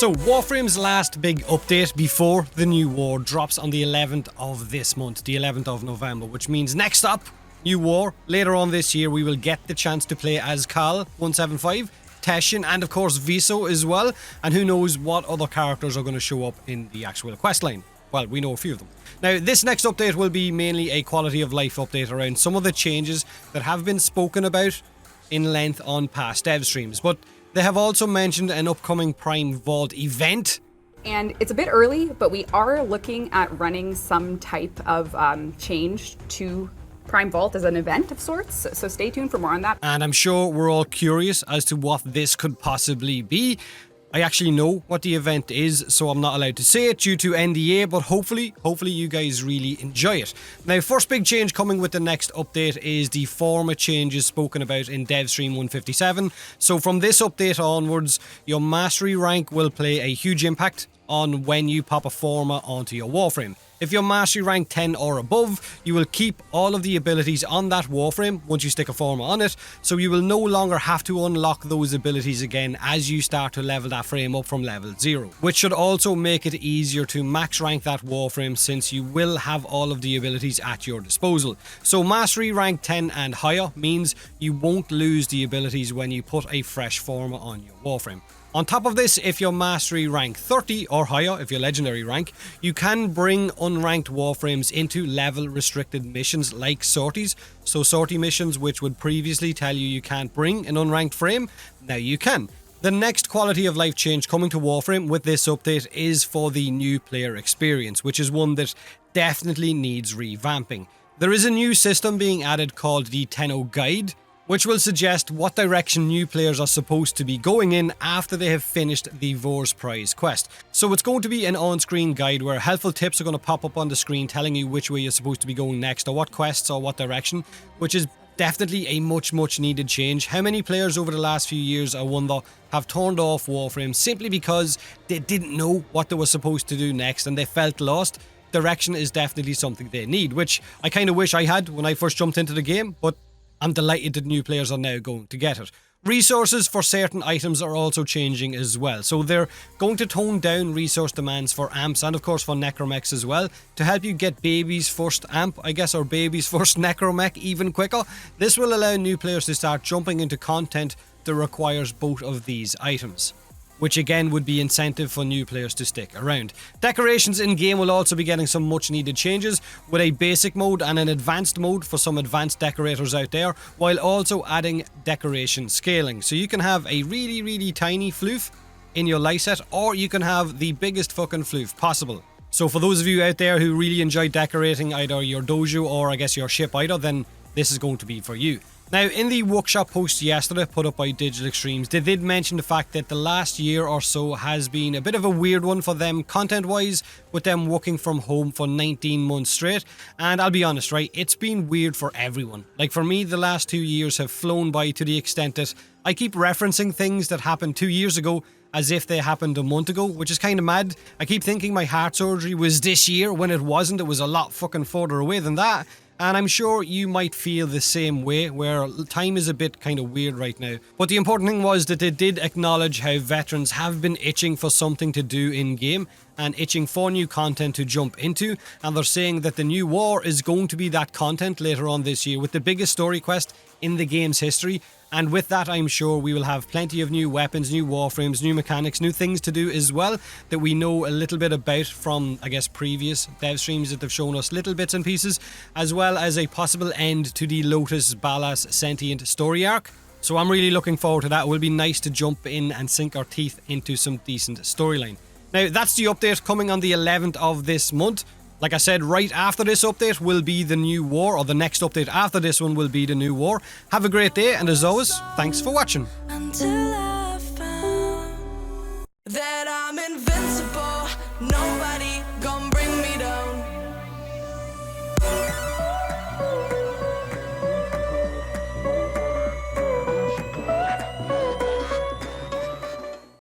So, Warframe's last big update before the new war drops on the 11th of this month, the 11th of November, which means next up, new war. Later on this year, we will get the chance to play as Khal 175, Teshin, and of course Viso as well. And who knows what other characters are going to show up in the actual questline. Well, we know a few of them. Now, this next update will be mainly a quality of life update around some of the changes that have been spoken about in length on past dev streams. But they have also mentioned an upcoming Prime Vault event. And it's a bit early, but we are looking at running some type of change to Prime Vault as an event of sorts. So stay tuned for more on that. And I'm sure we're all curious as to what this could possibly be. I actually know what the event is, so I'm not allowed to say it due to NDA, but hopefully you guys really enjoy it. Now, first big change coming with the next update is the format changes spoken about in DevStream 157. So from this update onwards, your mastery rank will play a huge impact on when you pop a forma onto your Warframe. If you're mastery rank 10 or above, you will keep all of the abilities on that Warframe once you stick a forma on it, so you will no longer have to unlock those abilities again as you start to level that frame up from level 0, which should also make it easier to max rank that Warframe since you will have all of the abilities at your disposal. So mastery rank 10 and higher means you won't lose the abilities when you put a fresh forma on your Warframe. On top of this, if you're mastery rank 30 or higher, if you're legendary rank, you can bring unranked Warframes into level restricted missions like sorties. So sortie missions which would previously tell you can't bring an unranked frame, now you can. The next quality of life change coming to Warframe with this update is for the new player experience, which is one that definitely needs revamping. There is a new system being added called the Tenno Guide, which will suggest what direction new players are supposed to be going in after they have finished the Vor's Prize quest. So it's going to be an on-screen guide where helpful tips are going to pop up on the screen telling you which way you're supposed to be going next or what quests or what direction, which is definitely a much needed change. How many players over the last few years, I wonder, have turned off Warframe simply because they didn't know what they were supposed to do next and they felt lost? Direction is definitely something they need, which I kind of wish I had when I first jumped into the game, but I'm delighted that new players are now going to get it. Resources for certain items are also changing as well, so they're going to tone down resource demands for amps and of course for necromechs as well to help you get baby's first amp, I guess, or baby's first necromech even quicker. This will allow new players to start jumping into content that requires both of these items, which again would be incentive for new players to stick around. Decorations in-game will also be getting some much needed changes with a basic mode and an advanced mode for some advanced decorators out there, while also adding decoration scaling. So you can have a really tiny floof in your light set, or you can have the biggest fucking floof possible. So for those of you out there who really enjoy decorating either your dojo or I guess your ship either, then this is going to be for you. Now, in the workshop post yesterday put up by Digital Extremes, they did mention the fact that the last year or so has been a bit of a weird one for them content-wise, with them working from home for 19 months straight. And I'll be honest, right, it's been weird for everyone. Like for me, the last 2 years have flown by to the extent that I keep referencing things that happened 2 years ago as if they happened a month ago, which is kind of mad. I keep thinking my heart surgery was this year when it wasn't. It was a lot fucking further away than that. And I'm sure you might feel the same way, where time is a bit kind of weird right now. But the important thing was that they did acknowledge how veterans have been itching for something to do in-game and itching for new content to jump into. And they're saying that the new war is going to be that content later on this year with the biggest story quest in the game's history. And with that, I'm sure we will have plenty of new weapons, new warframes, new mechanics, new things to do as well that we know a little bit about from, I guess, previous dev streams that they've shown us little bits and pieces, as well as a possible end to the Lotus Ballas Sentient story arc. So I'm really looking forward to that. It will be nice to jump in and sink our teeth into some decent storyline. Now, that's the update coming on the 11th of this month. Like I said, right after this update will be the new war, or the next update after this one will be the new war. Have a great day, and as always, thanks for watching. Until I found that I'm invincible, nobody gon' bring me down.